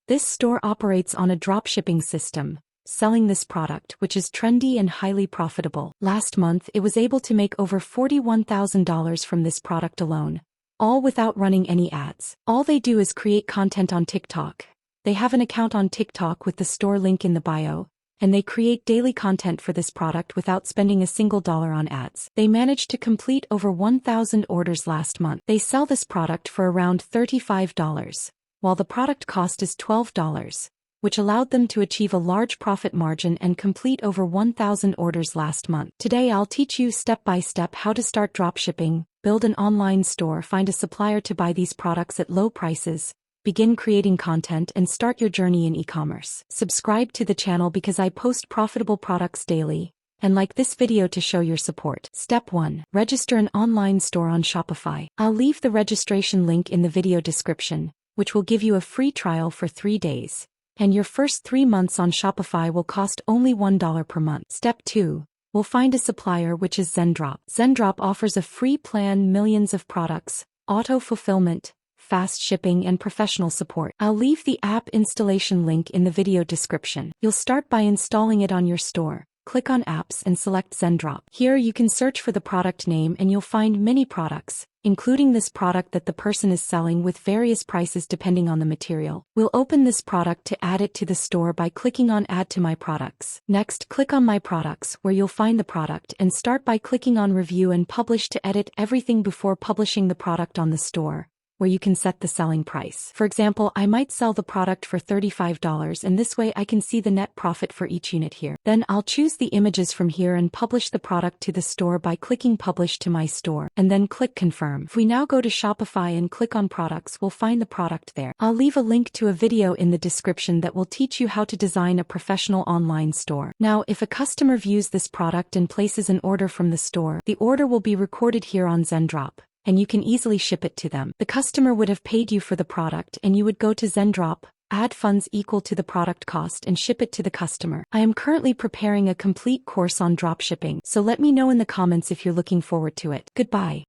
This store operates on a dropshipping system, selling this product, which is trendy and highly profitable. Last month, it was able to make over $41,000 from this product alone, all without running any ads. All they do is create content on TikTok. They have an account on TikTok with the store link in the bio, and they create daily content for this product without spending a single dollar on ads. They managed to complete over 1,000 orders last month. They sell this product for around $35, while the product cost is $12, which allowed them to achieve a large profit margin and complete over 1,000 orders last month. Today I'll teach you step by step how to start dropshipping, build an online store, find a supplier to buy these products at low prices, begin creating content, and start your journey in e-commerce. Subscribe to the channel because I post profitable products daily, and like this video to show your support. Step 1. Register an online store on Shopify. I'll leave the registration link in the video description, which will give you a free trial for 3 days, and your first 3 months on Shopify will cost only $1 per month. Step 2. We'll find a supplier, which is Zendrop. Zendrop offers a free plan, millions of products, auto-fulfillment, fast shipping, and professional support. I'll leave the app installation link in the video description. You'll start by installing it on your store. Click on Apps and select Zendrop. Here you can search for the product name and you'll find many products, including this product that the person is selling with various prices depending on the material. We'll open this product to add it to the store by clicking on Add to My Products. Next, click on My Products, where you'll find the product, and start by clicking on Review and Publish to edit everything before publishing the product on the store, where you can set the selling price. For example, I might sell the product for $35, and this way I can see the net profit for each unit here. Then I'll choose the images from here and publish the product to the store by clicking Publish to My Store, and then click Confirm. If we now go to Shopify and click on Products, we'll find the product there. I'll leave a link to a video in the description that will teach you how to design a professional online store. Now, if a customer views this product and places an order from the store, the order will be recorded here on Zendrop, and you can easily ship it to them. The customer would have paid you for the product, and you would go to Zendrop, add funds equal to the product cost, and ship it to the customer. I am currently preparing a complete course on dropshipping, so let me know in the comments if you're looking forward to it. Goodbye.